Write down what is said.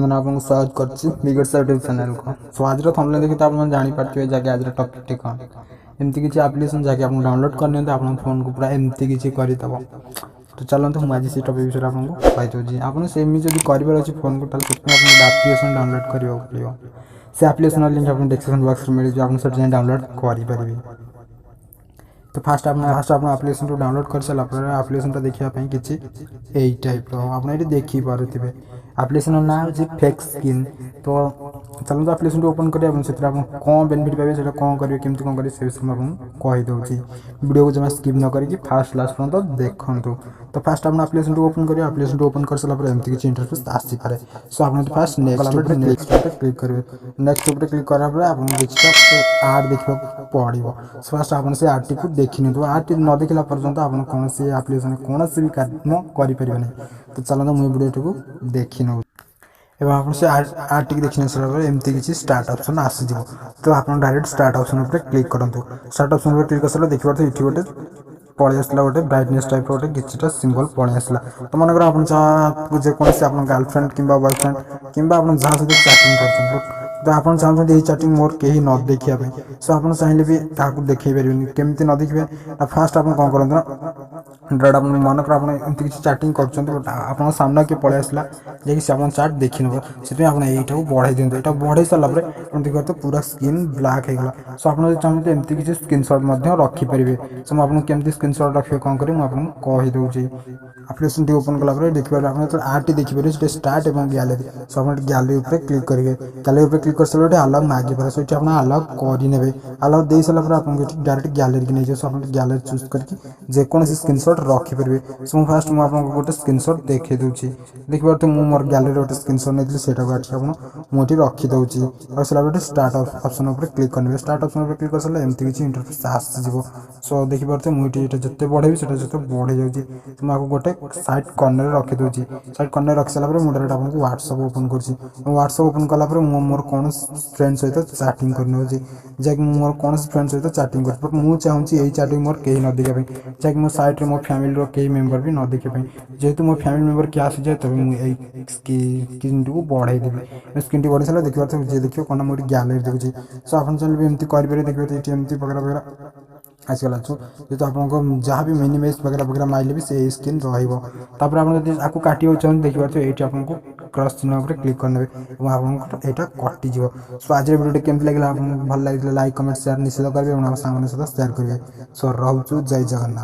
मैंने आपको स्वागत करछि बिगोडिशा यूट्यूब चैनल को। सो आज थंबनेल देखि तो आप जानि पारथिबे जाके आज टॉपिक टे कोन एमती किछि एप्लीकेशन जाके आप डाउनलोड करने आपन फोन को पूरा एमती किछि करि दबो। तो चलंतु हम आज से टॉपिक विषय आपन को कहि दउछि। आपन सेमि जदि करिबार अछि फोन को ताले सेति आपन एप्लीकेशन डाउनलोड करियो पड़ियो। से एप्लीकेशन लिंक आपन डिस्क्रिप्शन बॉक्स में मिल जे आपन सेट डाउनलोड करि परिबे। तो फास्ट आप एप्लीकेशन को डाउनलोड कर सारा पर एप्लीकेशन टा देखिया पई किछि एई टाइप रो आपन एटी देखि पारुथिबे। एप्लीकेशन ना जे फेक स्किन। तो चलो एप्लीकेशन को ओपन करिया से कौन बेनिफिट पाइबे सेटा कौन करिवे केमति कौन करिवे से विषय में कहि दउछि। वीडियो को जमा स्किप न करिकि फास्ट लास्ट पर्यंत देखंतु। तो फास्ट आप एप्लीकेशन को ओपन करिया एप्लीकेशन को ओपन कर सारा पर एमति किछि इंटरफेस आसी पारे। सो आपन फास्ट नेक्स्ट पे क्लिक करिवे। नेक्स्ट पे क्लिक करा पर आपन किछि ऐड देखिबो पड़िबो। सो फास्ट आपन से ऐड को देखिने तो ऐड न देखला पर्यंत आपन कोन से एप्लीकेशन कोन से भी काम करि परिबे नै। तो चलो मु वीडियो को देखि न एवं आप आर्टिक देखने सर एमती किसी स्टार्ट ऑप्शन आसी जीवो। तो आप डायरेक्ट स्टार्ट ऑप्शन पर क्लिक करूँ। स्टार्ट ऑप्शन पर क्लिक कर देखिए तो ये गोटे पलि आसला गोटे ब्राइटनेस टाइप गोटे किसी सिंबल पलि आसला। तो मनकर आप जेकोसी आप गर्लफ्रेंड कि बॉयफ्रेंड कि जहाँ सहित चैटिंग कर तो आप चाहते ये चैटिंग मोर कहीं न देखा। सो आप चाहिए भी देखे पारे केमती न देखिए फास्ट आप कौन करते डायरेक्ट आप मनकर आप किसी चैटिंग कर सामना किए पलि आसला जैसे चाट देखी नब से आपको बढ़ाई दिखाते यहाँ बढ़ाई सारापर देखते पूरा स्क्रीन ब्लैक होगा। सो आप चाहते एमती किसी स्क्रीनशॉट रखिपारे। सो मुझे केमती स्क्रीनशॉट रखिए कौन करें मुझे कहीदे एप्लीकेशन ओपन कलापर देखिए आप आर्ट देखिए स्टार्ट और गैलरी। सो आप गैलरी क्लिक करेंगे। गैलरी क्लिक कर सारे आलाउ मागे पारे। सो ये आप आलाउ करे आलाउ दे सारापर आप डायरेक्ट गैलरी की नहीं जाए। सो आप गैलरी चूज करके जेकोसी स्क्रीनशॉट रखिपारे। सो फास्ट मुझे गोटे स्क्रीनशॉट देखी दूसरी देखिए तो मोर गैलरी गोटे स्क्रीनशॉट नहीं से मुझे रखीदे और स्टार्ट ऑप्शन पर क्लिक करेंगे। स्टार्ट ऑप्शन पर क्लिक कर सारे एमती किसी इंटरफेस आसो। सो देखिए मुझे जिते बढ़ेबी से बढ़ी जाऊँगी। तो मुझे गोटे साइड कर्नर रखीदे साइड कर्नर रखी सारापर मुझे डायरेक्ट आपको व्हाट्सएप ओपन कर व्हाट्सएप ओपन कलापर मोर कौन फ्रेंड सहित चैटिंग करने जैक मोर कौन फ्रेंड सहित चैटिंग कर मुझे चाहूँगी यही चैटिंग मोर कहीं न देखा जैक मो साइड में मो फैमिली कई मेंबर भी न देखा जेहेतु मो फैमिली मेंबर क्या आसी जाए तब मुझे स्क्रीन को बढ़ाई देवी। स्क्रीन टी बढ़ी सारा देखिए तो जी देखिए कौन मोर गैलरी देखुची। सो आप चलिए एमती करेंगे देखिए तो एमती वगैरह वगैरह आसगला। जेहतु आपको जहाँ भी मिनिमाइज वगैरह वगैरह माइले भी से स्क्रीन रपर आपको काटे चाहते देखिए ये आपको क्रॉस चिन्ह पर क्लिक करने आपको यहाँ कटिज। सो आज वीडियो केमती लगे भल लगे लाइक कमेंट शेयर निश्चित करेंगे और सांग सहित शेयर करेंगे। सो रोचु जय जगन्नाथ।